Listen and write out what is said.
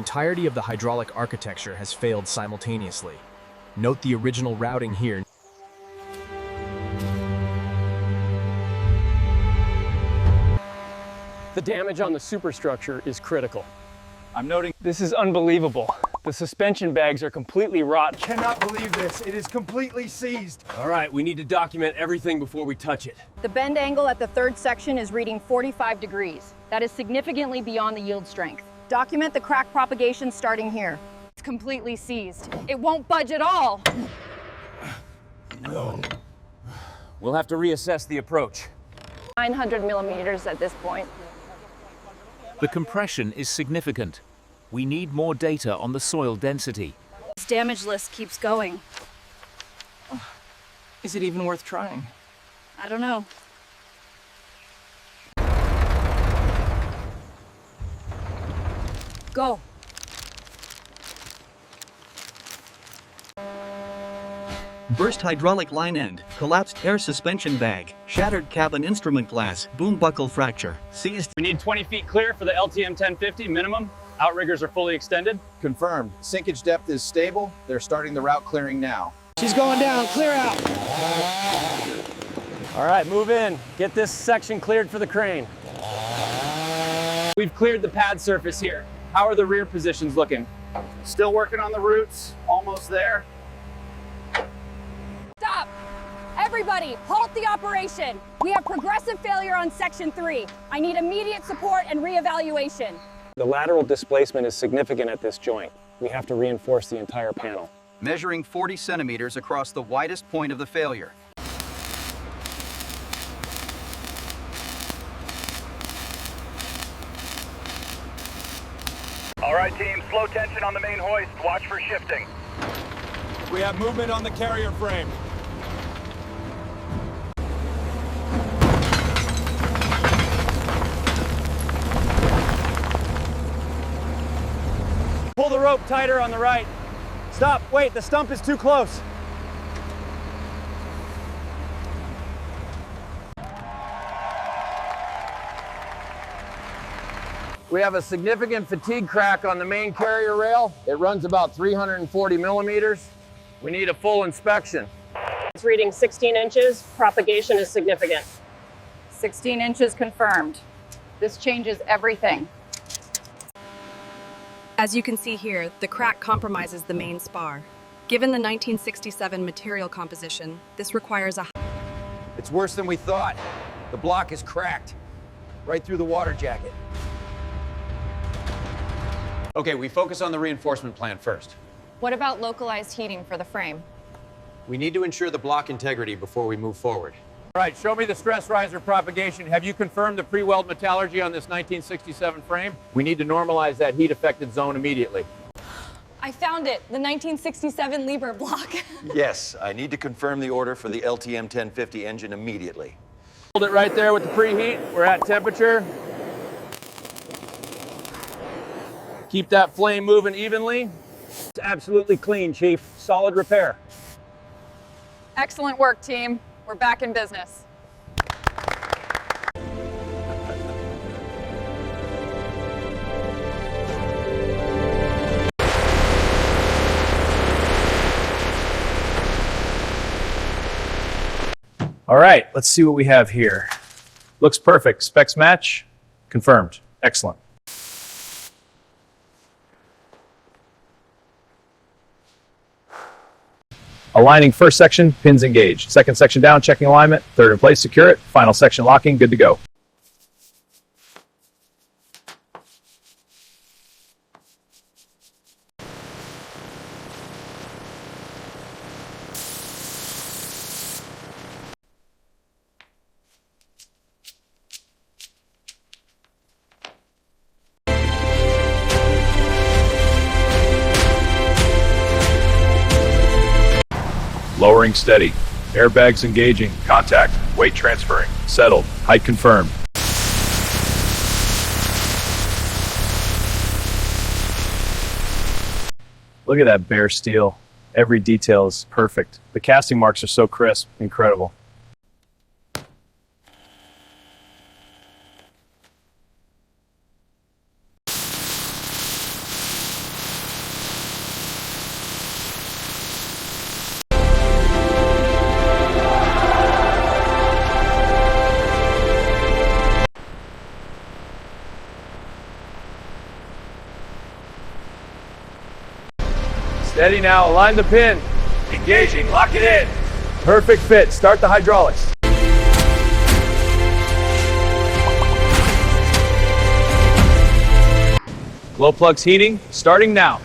entirety of the hydraulic architecture has failed simultaneously. Note the original routing here. The damage on the superstructure is critical. I'm noting This is unbelievable. The suspension bags are completely rotten. cannot believe this. It is completely seized. All right, we need to document everything before we touch it. The bend angle at the third section is reading 45 degrees. That is significantly beyond the yield strength. Document the crack propagation starting here. It's completely seized. It won't budge at all. No. We'll have to reassess the approach. 900 millimeters at this point. The compression is significant. We need more data on the soil density. This damage list keeps going. Is it even worth trying? I don't know. Go. Burst hydraulic line end, collapsed air suspension bag, shattered cabin instrument glass, boom buckle fracture, seized. We need 20 feet clear for the LTM 1050 minimum. Outriggers are fully extended. Confirmed. Sinkage depth is stable. They're starting the route clearing now. She's going down, clear out. All right, move in. Get this section cleared for the crane. We've cleared the pad surface here. How are the rear positions looking? Still working on the roots. Almost there. Stop! Everybody, halt the operation. We have progressive failure on section 3. I need immediate support and reevaluation. The lateral displacement is significant at this joint. We have to reinforce the entire panel. Measuring 40 centimeters across the widest point of the failure. All right, team, slow tension on the main hoist. Watch for shifting. We have movement on the carrier frame. Pull the rope tighter on the right. Stop, wait, the stump is too close. We have a significant fatigue crack on the main carrier rail. It runs about 340 millimeters. We need a full inspection. It's reading 16 inches. Propagation is significant. 16 inches confirmed. This changes everything. As you can see here, the crack compromises the main spar. Given the 1967 material composition, this requires a... It's worse than we thought. The block is cracked, right through the water jacket. Okay, we focus on the reinforcement plan first. What about localized heating for the frame? We need to ensure the block integrity before we move forward. All right, show me the stress riser propagation. Have you confirmed the pre-weld metallurgy on this 1967 frame? We need to normalize that heat-affected zone immediately. I found it, the 1967 Liebherr block. Yes, I need to confirm the order for the LTM 1050 engine immediately. Hold it right there with the preheat. We're at temperature. Keep that flame moving evenly. It's absolutely clean, Chief. Solid repair. Excellent work, team. We're back in business. All right, let's see what we have here. Looks perfect. Specs match. Confirmed. Excellent. Aligning first section, pins engaged. Second section down, checking alignment. Third in place, secure it. Final section locking, good to go. Lowering steady. Airbags engaging. Contact. Weight transferring. Settled. Height confirmed. Look at that bare steel. Every detail is perfect. The casting marks are so crisp. Incredible. Steady now, align the pin. Engaging, lock it in. Perfect fit, start the hydraulics. Glow plugs heating, starting now.